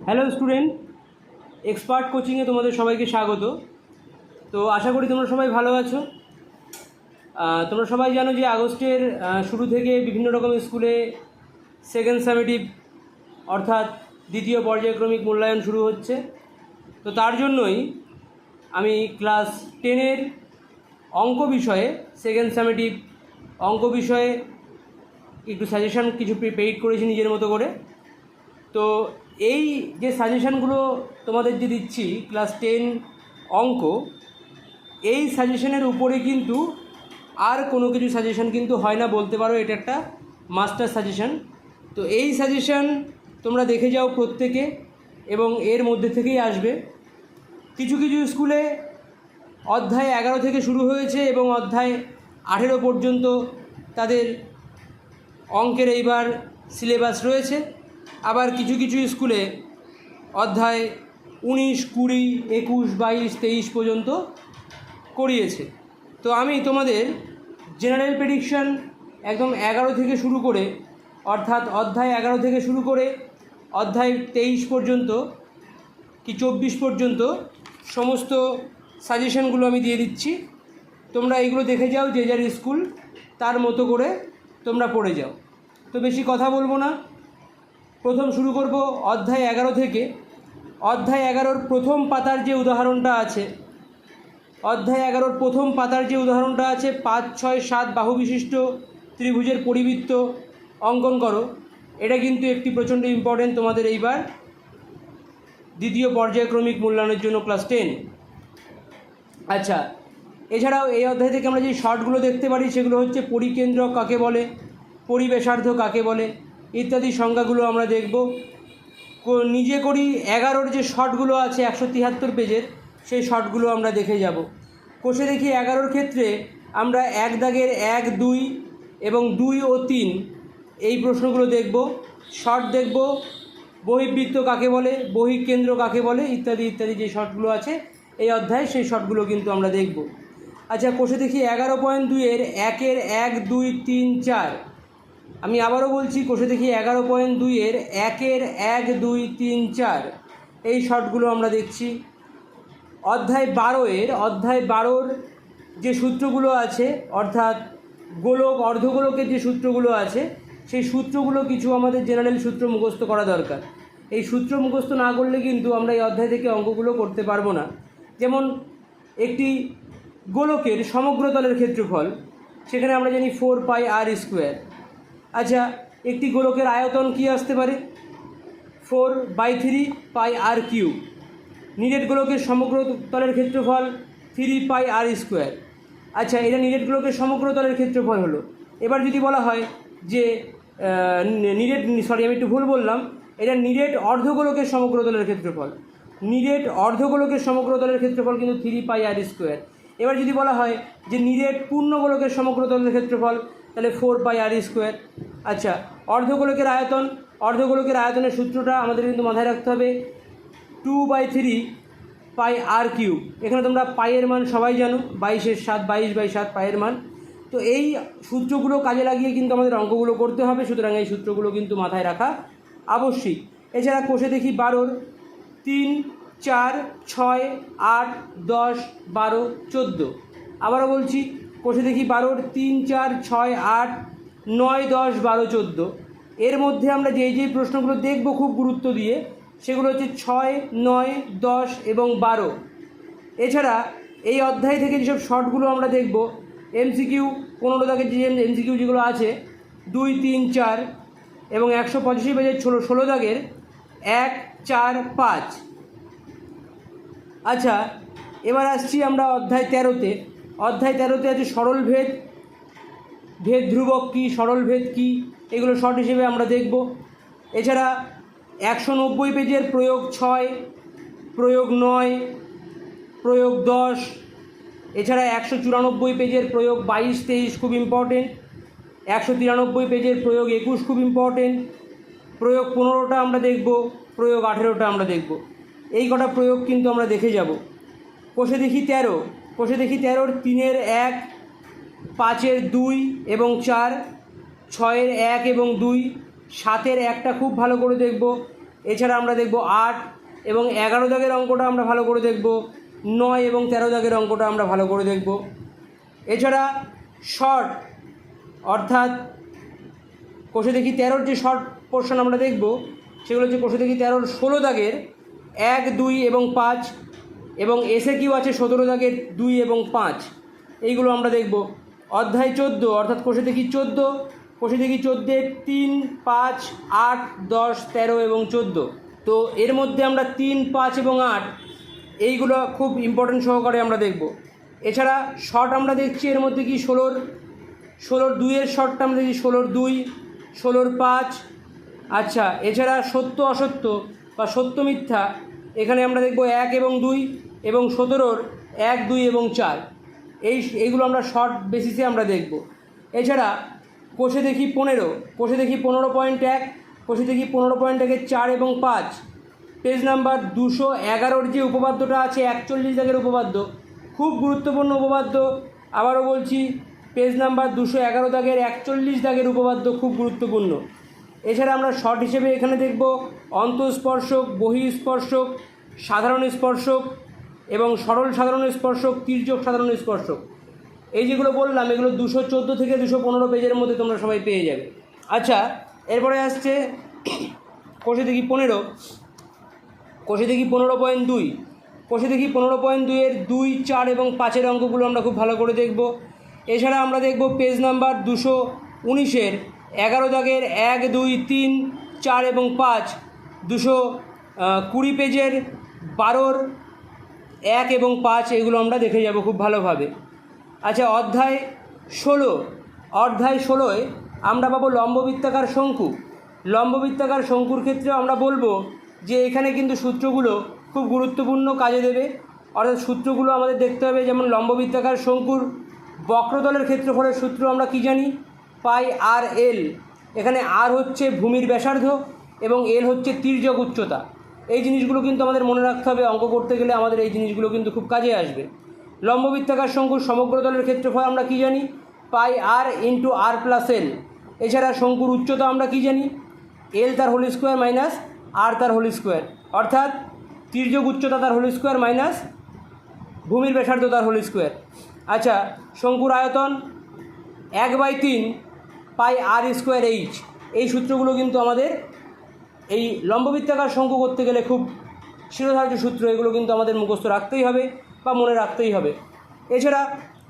Hello student, expert কোচিংয়ে তোমাদের সবাইকে স্বাগত। তো আশা করি তোমরা সবাই ভালো আছো। তোমরা সবাই জানো যে আগস্টের শুরু থেকে বিভিন্ন রকম স্কুলে সেকেন্ড সামেটিভ অর্থাৎ দ্বিতীয় পর্যায়ক্রমিক মূল্যায়ন শুরু হচ্ছে। তো তার জন্যই আমি ক্লাস 10-এর অঙ্ক বিষয়ে সেকেন্ড সামেটিভ অঙ্ক বিষয়ে একটু সাজেশান কিছু পেইড করেছি নিজের মতো করে। তো এই যে সাজেশানগুলো তোমাদের যে দিচ্ছি ক্লাস 10 অঙ্ক, এই সাজেশনের উপরে কিন্তু আর কোনো কিছু সাজেশান কিন্তু হয় না বলতে পারো, এটা একটা মাস্টার সাজেশান। তো এই সাজেশান তোমরা দেখে যাও প্রত্যেকে, এবং এর মধ্যে থেকেই আসবে। কিছু কিছু স্কুলে অধ্যায় 11 থেকে শুরু হয়েছে এবং অধ্যায় 18 পর্যন্ত তাদের অঙ্কের এইবার সিলেবাস রয়েছে। আবার কিছু কিছু স্কুলে অধ্যায় 19, 20, 21, 22, 23 পর্যন্ত করিয়েছে। তো আমি তোমাদের জেনারেল প্রেডিকশন একদম 11 থেকে শুরু করে, অর্থাৎ অধ্যায় 11 থেকে শুরু করে অধ্যায় 23 পর্যন্ত কি 24 পর্যন্ত সমস্ত সাজেশনগুলো আমি দিয়ে দিচ্ছি। তোমরা এইগুলো দেখে যাও, যে যার স্কুল তার মতো করে তোমরা পড়ে যাও। তো বেশি কথা বলবো না, প্রথম শুরু করব অধ্যায় 11 থেকে। অধ্যায় 11-র প্রথম পাতার যে উদাহরণটা আছে, অধ্যায় 11-র প্রথম পাতার যে উদাহরণটা আছে, 5, 6, 7 বাহু বিশিষ্ট ত্রিভুজের পরিবৃত্ত অঙ্কন করো। এটা কিন্তু একটি প্রচণ্ড ইম্পর্টেন্ট তোমাদের এইবার দ্বিতীয় পর্যায়ক্রমিক মূল্যায়নের জন্য ক্লাস 10। আচ্ছা, এছাড়াও এই অধ্যায় থেকে আমরা যে শর্টগুলো দেখতে পারি সেগুলো হচ্ছে পরিকেন্দ্রক কাকে বলে, পরিবেশার্ধ কাকে বলে ইত্যাদি সংজ্ঞাগুলো আমরা দেখব। নিজে করি 11-র যে শর্টগুলো আছে 173 পেজের, সেই শর্টগুলো আমরা দেখে যাব। কোষে দেখি 11-র ক্ষেত্রে আমরা 1 দাগের 1, 2 এবং 2 ও 3 এই প্রশ্নগুলো দেখব। শর্ট দেখব বহির্বৃত্ত কাকে বলে, বহিঃকেন্দ্র কাকে বলে ইত্যাদি ইত্যাদি যে শর্টগুলো আছে এই অধ্যায়ে, সেই শর্টগুলো কিন্তু আমরা দেখব। আচ্ছা, কোষে দেখি 11.2-এর 1-এর 1, 2, 3, 4। আমি আবারও বলছি, কোষে দেখি 11.2-এর 1-এর 1, 2, 3, 4 এই শর্টগুলো আমরা দেখছি। অধ্যায় 12-র যে সূত্রগুলো আছে, অর্থাৎ গোলক অর্ধগোলকের যে সূত্রগুলো আছে, সেই সূত্রগুলো কিছু আমাদের জেনারেল সূত্র মুখস্থ করা দরকার। এই সূত্র মুখস্থ না করলে কিন্তু আমরা এই অধ্যায় থেকে অঙ্কগুলো করতে পারবো না। যেমন একটি গোলকের সমগ্রতলের ক্ষেত্রফল, সেখানে আমরা জানি 4πr²। আচ্ছা, একটি গোলকের আয়তন কি আসতে পারে? 4/3πr³। নিরেট গোলকের সমগ্র তলের ক্ষেত্রফল 3πr²। আচ্ছা, এটা নিরেট গোলকের সমগ্র তলের ক্ষেত্রফল হলো। এবার যদি বলা হয় যে আমি একটু ভুল বললাম, এটা নিরেট অর্ধগোলকের সমগ্র তলের ক্ষেত্রফল। নিরেট অর্ধগোলকের সমগ্র তলের ক্ষেত্রফল কিন্তু 3πr²। এবার যদি বলা হয় যে নিরেট পূর্ণগোলকের সমগ্র তলের ক্ষেত্রফল, তাহলে 4πr²। আচ্ছা, অর্ধগোলকের আয়তনের সূত্রটা আমাদের কিন্তু মাথায় রাখতে হবে, 2/3πr³। এখানে তোমরা পাইয়ের মান সবাই জানো, 22/7 পাইয়ের মান। তো এই সূত্রগুলো কাজে লাগিয়ে কিন্তু আমাদের অঙ্কগুলো করতে হবে, সুতরাং এই সূত্রগুলো কিন্তু মাথায় রাখা আবশ্যিক। এছাড়া কোষে দেখি 12-র 3, 4, 6, 8, 10, 12, 14। আবারও বলছি, কোষে দেখি 12-র 3, 4, 6, 8, 9, 10, 12, 14। এর মধ্যে আমরা যেই প্রশ্নগুলো দেখব খুব গুরুত্ব দিয়ে, সেগুলো হচ্ছে 6, 9, 10 এবং 12। এছাড়া এই অধ্যায় থেকে যেসব শর্টগুলো আমরা দেখব, MCQ 15 দাগের যে MCQ যেগুলো আছে 2, 3, 4 এবং 185 পেজের 16 দাগের 1, 4, 5। আচ্ছা, এবার আসছি আমরা অধ্যায় 13-তে। অধ্যায় 13-তে আছে সরল ভেদ, ভেদ ধ্রুবক কী, সরল ভেদ কী, এগুলো শর্ট হিসেবে আমরা দেখব। এছাড়া 190 পেজের প্রয়োগ 6, প্রয়োগ 9, প্রয়োগ 10। এছাড়া 194 পেজের প্রয়োগ 22, 23 খুব ইম্পর্টেন্ট। 193 পেজের প্রয়োগ 21 খুব ইম্পর্টেন্ট। প্রয়োগ 15টা আমরা দেখব, প্রয়োগ 18টা আমরা দেখব। এই কটা প্রয়োগ কিন্তু আমরা দেখে যাব। কোষে দেখি 13-র 3-এর 1, 5-এর 2 এবং 4, 6-এর 1 এবং 2, 7-এর 1টা খুব ভালো করে দেখব, এছাড়া আমরা দেখব 8 এবং 11 দাগের অঙ্কটা আমরা ভালো করে দেখব, 9 এবং 13 দাগের অঙ্কটা আমরা ভালো করে দেখব। এছাড়া শর্ট অর্থাৎ কোষে দেখি 13 যে শর্ট পোর্শন আমরা দেখব সেগুলো হচ্ছে কোষে দেখি 13 16 দাগের 1, 2 এবং 5 এবং এসে কিউ আছে 17 দাগের 2 এবং 5, এইগুলো আমরা দেখব। অধ্যায় 14 অর্থাৎ কোষে দেখি 14, কোষে দেখি 14 3, 5, 8, 10, 13 এবং 14। তো এর মধ্যে আমরা 3, 5 এবং 8 এইগুলো খুব ইম্পর্টেন্ট সহকারে আমরা দেখব। এছাড়া শর্ট আমরা দেখছি এর মধ্যে কি 16 2-এর শর্টটা আমরা দেখি 16 2, 16 5। আচ্ছা, এছাড়া সত্য অসত্য বা সত্য মিথ্যা এখানে আমরা দেখব 1 এবং 2 এবং 17-র 1, 2 এবং 4, এইগুলো আমরা শর্ট বেসিসে আমরা দেখব। এছাড়া কোষে দেখি 15, কোষে দেখি 15.1, কোষে দেখি 15.1-এর 4 এবং 5, পেজ নাম্বার 211-র যে উপপাদ্যটা আছে 41 দাগের উপপাদ্য, খুব গুরুত্বপূর্ণ উপপাদ্য। আবারও বলছি, পেজ নাম্বার 211 দাগের 41 দাগের উপপাদ্য খুব গুরুত্বপূর্ণ। এছাড়া আমরা শর্ট হিসেবে এখানে দেখব অন্তঃস্পর্শক, বহিঃস্পর্শক, সাধারণ স্পর্শক এবং সরল সাধারণ স্পর্শক, তির্যক সাধারণ স্পর্শক। এই যেগুলো বললাম এগুলো 214 থেকে 215 পেজের মধ্যে তোমরা সবাই পেয়ে যাবে। আচ্ছা, এরপরে আসছে কোষে দেখি 15, কোষে দেখি 15.2, কোষে দেখি 15.2-এর 2, 4 এবং 5-এর অঙ্কগুলো আমরা খুব ভালো করে দেখব। এছাড়া আমরা দেখব পেজ নাম্বার 219-এর 11 দাগের 1, 2, 3, 4 এবং 5, 220 পেজের 12-র 1 এবং 5, এগুলো আমরা দেখে যাব খুব ভালোভাবে। আচ্ছা, অধ্যায় 16 আমরা পাবো লম্ববৃত্তাকার শঙ্কু। লম্ববৃত্তাকার শঙ্কুর ক্ষেত্রে আমরা বলবো যে এখানে কিন্তু সূত্রগুলো খুব গুরুত্বপূর্ণ কাজে দেবে, অর্থাৎ সূত্রগুলো আমাদের দেখতে হবে। যেমন লম্ববৃত্তাকার শঙ্কুর বক্রতলের ক্ষেত্রফলের সূত্র আমরা কি জানি, পাই আর এল। এখানে আর হচ্ছে ভূমির ব্যাসার্ধ এবং এল হচ্ছে তির্যক উচ্চতা। এই জিনিসগুলো কিন্তু আমাদের মনে রাখতে হবে, অঙ্ক করতে গেলে আমাদের এই জিনিসগুলো কিন্তু খুব কাজে আসবে। লম্ববৃত্তাকার শঙ্কুর সমগ্রতলের ক্ষেত্রফল আমরা কি জানি, পাই আর ইন্টু আর প্লাস এল। এছাড়া শঙ্কুর উচ্চতা আমরা কি জানি, এল তার হোল স্কোয়ার মাইনাস আর তার হোল স্কোয়ার, অর্থাৎ তির্যক উচ্চতা তার হোল স্কোয়ার মাইনাস ভূমির ব্যাসার্ধ তার হোল স্কোয়ার। আচ্ছা, শঙ্কুর আয়তন 1/3 পাই আর স্কোয়ার এইচ। এই সূত্রগুলো কিন্তু আমাদের এই লম্ববৃত্তাকার শঙ্কু করতে গেলে খুব শিরোধার্য সূত্র, এগুলো কিন্তু আমাদের মুখস্থ রাখতেই হবে বা মনে রাখতেই হবে। এছাড়া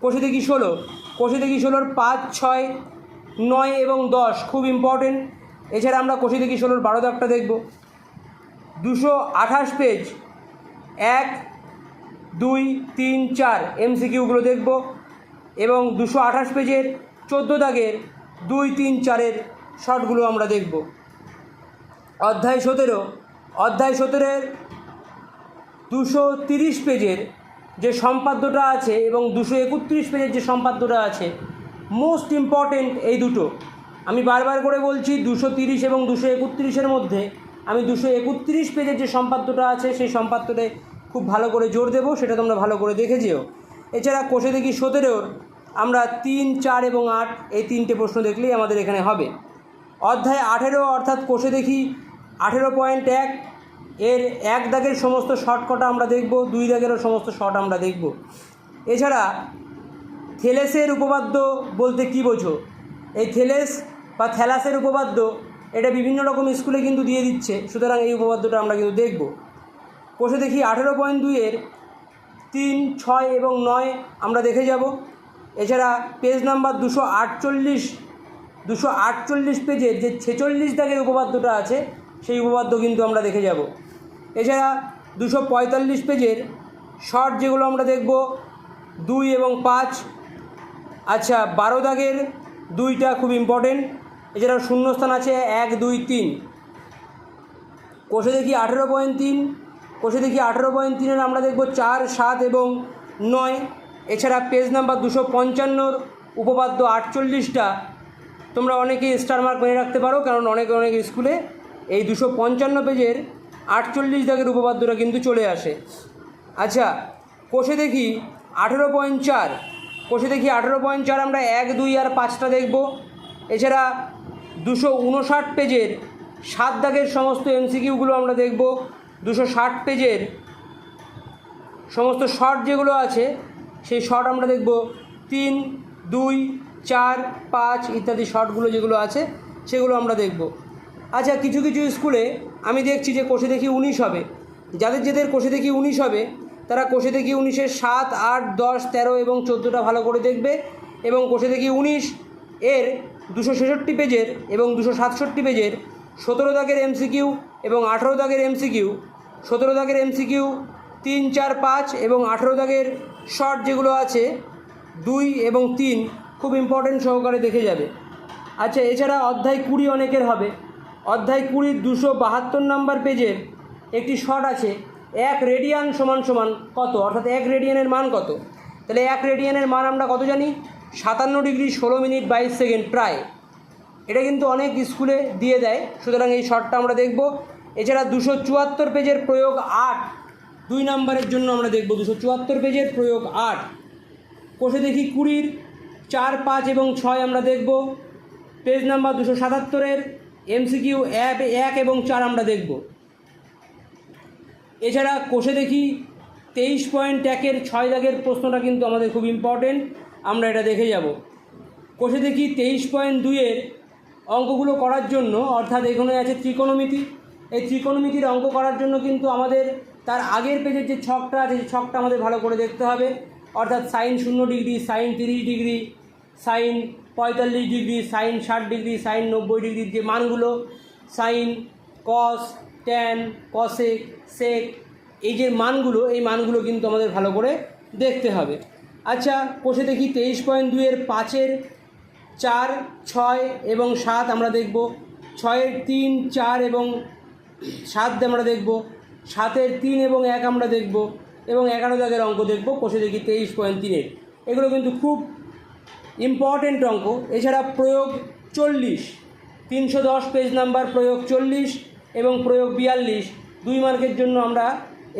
কোষে দেখি 16, কোষে দেখি 16-র 5, 6, 9 এবং 10 খুব ইম্পর্টেন্ট। এছাড়া আমরা কোষে দেখি 16-র 12 দাগটা দেখব। 228 পেজ 1, 2, 3, 4 এমসিকিউগুলো দেখব এবং 228 পেজের 14 দাগের 2, 3, 4-এর শর্টগুলো আমরা দেখব। অধ্যায় 17-এর 230 পেজের যে সম্পাদ্যটা আছে এবং 231 পেজের যে সম্পাদ্যটা আছে, মোস্ট ইম্পর্টেন্ট এই দুটো। আমি বারবার করে বলছি 230 এবং 231-এর মধ্যে আমি 231 পেজের যে সম্পাদ্যটা আছে সেই সম্পাদ্যটায় খুব ভালো করে জোর দেবো, সেটা তোমরা ভালো করে দেখে যেও। এছাড়া কোষে দেখি 17-র আমরা 3, 4 এবং 8 এই 3টে প্রশ্ন দেখলেই আমাদের এখানে হবে। অধ্যায় 18 অর্থাৎ কোষে দেখি 18.1 এর 1 দাগের সমস্ত শর্টকটা আমরা দেখব, 2 দাগেরও সমস্ত শর্ট আমরা দেখব। এছাড়া থেলেসের উপপাদ্য বলতে কী বোঝো, এই থেলেস বা থ্যালাসের উপপাদ্য এটা বিভিন্ন রকম স্কুলে কিন্তু দিয়ে দিচ্ছে, সুতরাং এই উপপাদ্যটা আমরা কিন্তু দেখব। কোষে দেখি 18.2-এর 3, 6 এবং 9 আমরা দেখে যাব। এছাড়া পেজ নাম্বার 248 পেজের যে 46 দাগের উপপাদ্যটা আছে সেই উপপাদ্য কিন্তু আমরা দেখে যাব। এছাড়া 245 পেজের শর্ট যেগুলো আমরা দেখব 2 এবং 5। আচ্ছা, 12 দাগের 2টা খুব ইম্পর্টেন্ট। এছাড়াও শূন্যস্থান আছে 1, 2, 3। কোষে দেখি 18.3, কোষে দেখি 18.3-এর আমরা দেখব 4, 7 এবং 9। এছাড়া পেজ নাম্বার 255-র উপপাদ্য 48টা তোমরা অনেকেই স্টার মার্ক মেনে রাখতে পারো, কারণ অনেক স্কুলে এই 255 পেজের 48 দাগের উপপাদ্যটা কিন্তু চলে আসে। আচ্ছা, কোষে দেখি 18.4, কোষে দেখি 18.4 আমরা 1, 2 আর 5টা দেখব। এছাড়া 259 পেজের 7 দাগের সমস্ত এমসিকিউগুলো আমরা দেখব। 260 পেজের সমস্ত শর্ট যেগুলো আছে সেই শর্ট আমরা দেখব। 3, 2, 4, 5 ইত্যাদি শর্টগুলো যেগুলো আছে সেগুলো আমরা দেখব। আচ্ছা, কিছু কিছু স্কুলে আমি দেখছি যে কোষে দেখি 19 হবে। যাদের কোষে দেখি 19 হবে তারা কোষে দেখি 19-এর 7, 8, 10, 13 এবং 14টা ভালো করে দেখবে, এবং কোষে দেখি 19 এর 266 পেজের এবং 267 পেজের 17 দাগের এমসিকিউ এবং 18 দাগের এমসিকিউ, 17 দাগের এমসিকিউ 3, 4, 5 এবং 18 দাগের শর্ট যেগুলো আছে 2 এবং 3 খুব ইম্পর্টেন্ট সহকারে দেখে যাবে। আচ্ছা, এছাড়া অধ্যায় 20 অনেকের হবে। অধ্যায় 20 272 নম্বর পেজের একটি শর্ট আছে, 1 রেডিয়ান সমান সমান কত, অর্থাৎ 1 রেডিয়ানের মান কত। তাহলে 1 রেডিয়ানের মান আমরা কত জানি? 57 ডিগ্রি 16 মিনিট 22 সেকেন্ড প্রায়। এটা কিন্তু অনেক স্কুলে দিয়ে দেয়, সুতরাং এই শর্টটা আমরা দেখব। এছাড়া 274 পেজের প্রয়োগ 8 2 নম্বরের জন্য আমরা দেখব। 274 পেজের প্রয়োগ 8 কোষে দেখি 20-র 4, 5 এবং 6 আমরা দেখব। পেজ নাম্বার 277-এর এমসিকিউ 1 এবং 4 আমরা দেখব। এছাড়া কোষে দেখি 23.1-এর 6 দাগের প্রশ্নটা কিন্তু আমাদের খুব ইম্পর্টেন্ট, আমরা এটা দেখে যাব। কোষে দেখি 23.2-এর অঙ্কগুলো করার জন্য, অর্থাৎ এখানে আছে ত্রিকোণমিতি। এই ত্রিকোণমিতির অঙ্ক করার জন্য কিন্তু আমাদের তার আগের পেজের যে ছকটা আছে সেই ছকটা আমাদের ভালো করে দেখতে হবে। অর্থাৎ sine 0 degree, sine 30 degree, sine 45 degree, sine 60 degree, sine 90 ডিগ্রির যে মানগুলো, sine, cos, tan, cosec, sec, এই যে মানগুলো, এই মানগুলো কিন্তু আমাদের ভালো করে দেখতে হবে। আচ্ছা, কোষে দেখি 23.2-এর 5-এর 4, 6 এবং 7 আমরা দেখব। 6-এর 3, 4 এবং 7 আমরা দেখব। 7-এর 3 এবং 1 আমরা দেখব, এবং 11 দাগের অঙ্ক দেখব কোষে দেখি 23.3-এর। এগুলো কিন্তু খুব ইম্পর্টেন্ট অঙ্ক। এছাড়া প্রয়োগ 40 310 পেজ নাম্বার প্রয়োগ 40 এবং প্রয়োগ 42 2 মার্কের জন্য আমরা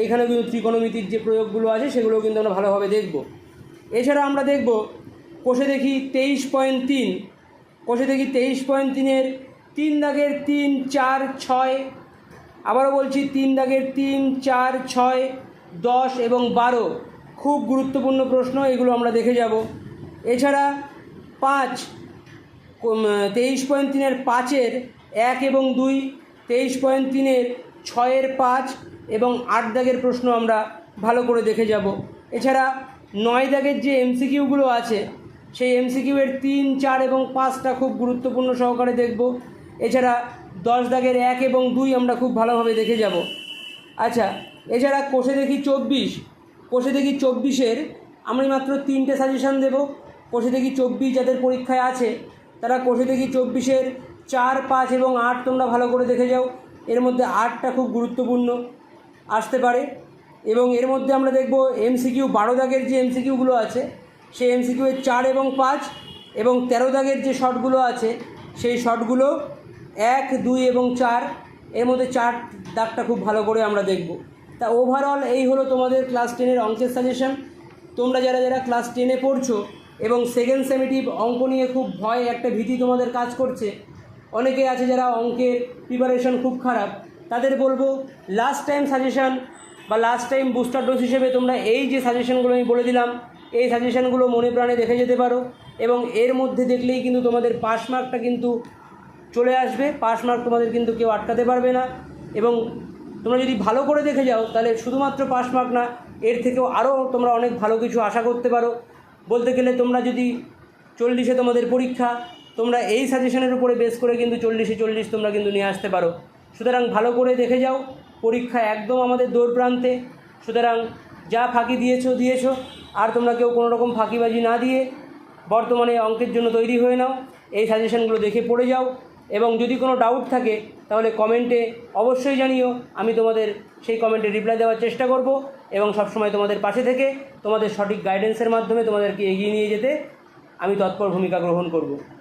এইখানে কিন্তু ত্রিকোণমিতির যে প্রয়োগগুলো আছে সেগুলো কিন্তু আমরা ভালোভাবে দেখব। এছাড়া আমরা দেখব কোষে দেখি 23.3, কোষে দেখি 23.3-এর 3 দাগের 3, 4, 6, আবারও বলছি 3 দাগের 3, 4, 6, 10 এবং 12 খুব গুরুত্বপূর্ণ প্রশ্ন, এগুলো আমরা দেখে যাব। এছাড়া 23.3-এর 5-এর 1 এবং 2, 23.3-এর 6-এর 5 এবং 8 দাগের প্রশ্ন আমরা ভালো করে দেখে যাব। এছাড়া 9 দাগের যে এমসিকিউগুলো আছে সেই এমসিকিউয়ের 3, 4 এবং 5টা খুব গুরুত্বপূর্ণ সহকারে দেখব। এছাড়া 10 দাগের 1 এবং 2 আমরা খুব ভালোভাবে দেখে যাব। আচ্ছা, এছাড়া কোষে দেখি 24, কোষে দেখি 24-এর আমি মাত্র 3টে সাজেশান দেব। কোষে দেখি 24 যাদের পরীক্ষায় আছে তারা কোষে দেখি 24-এর 4, 5 এবং 8 তোমরা ভালো করে দেখে যাও। এর মধ্যে 8টা খুব গুরুত্বপূর্ণ আসতে পারে, এবং এর মধ্যে আমরা দেখব এমসিকিউ 12 দাগের যে এমসিকিউগুলো আছে সেই এমসিকিউয়ের 4 এবং 5 এবং 13 দাগের যে শর্টগুলো আছে সেই শর্টগুলো 1, 2 এবং 4, এর মধ্যে 4 দাগটা খুব ভালো করে আমরা দেখব। তা ওভারঅল এই হলো তোমাদের ক্লাস 10-এর অঙ্কের সাজেশন। তোমরা যারা ক্লাস 10-এ পড়ছো এবং সেকেন্ড সেমেটিভ অঙ্ক নিয়ে খুব ভয়, একটা ভীতি তোমাদের কাজ করছে, অনেকে আছে যারা অঙ্কের প্রিপারেশন খুব খারাপ, তাদের বলবো লাস্ট টাইম সাজেশান বা লাস্ট টাইম বুস্টার ডোজ হিসেবে তোমরা এই যে সাজেশনগুলো আমি বলে দিলাম এই সাজেশনগুলো মনে প্রাণে দেখে যেতে পারো, এবং এর মধ্যে দেখলেই কিন্তু তোমাদের পাস মার্কটা কিন্তু চলে আসবে। পাস মার্ক তোমাদের কিন্তু কেউ আটকাতে পারবে না, এবং তোমরা যদি ভালো করে দেখে যাও তাহলে শুধুমাত্র পাস মার্ক না, এর থেকেও আরও তোমরা অনেক ভালো কিছু আশা করতে পারো। বলতে গেলে তোমরা যদি 40-এ তোমাদের পরীক্ষা, তোমরা এই সাজেশনের উপরে বেস করে কিন্তু 40-এ 40 তোমরা কিন্তু নিয়ে আসতে পারো। সুতরাং ভালো করে দেখে যাও, পরীক্ষা একদম আমাদের দৌড় প্রান্তে। সুতরাং যা ফাঁকি দিয়েছো, আর তোমরা কেউ কোনো রকম ফাঁকিবাজি না দিয়ে বর্তমানে অঙ্কের জন্য তৈরি হয়ে নাও, এই সাজেশনগুলো দেখে পড়ে যাও, এবং যদি কোনো ডাউট থাকে তাহলে কমেন্টে অবশ্যই জানিও। আমি তোমাদের সেই কমেন্টে রিপ্লাই দেওয়ার চেষ্টা করব, এবং সবসময় তোমাদের পাশে থেকে তোমাদের সঠিক গাইডেন্সের মাধ্যমে তোমাদেরকে এগিয়ে নিয়ে যেতে আমি তৎপর ভূমিকা গ্রহণ করব।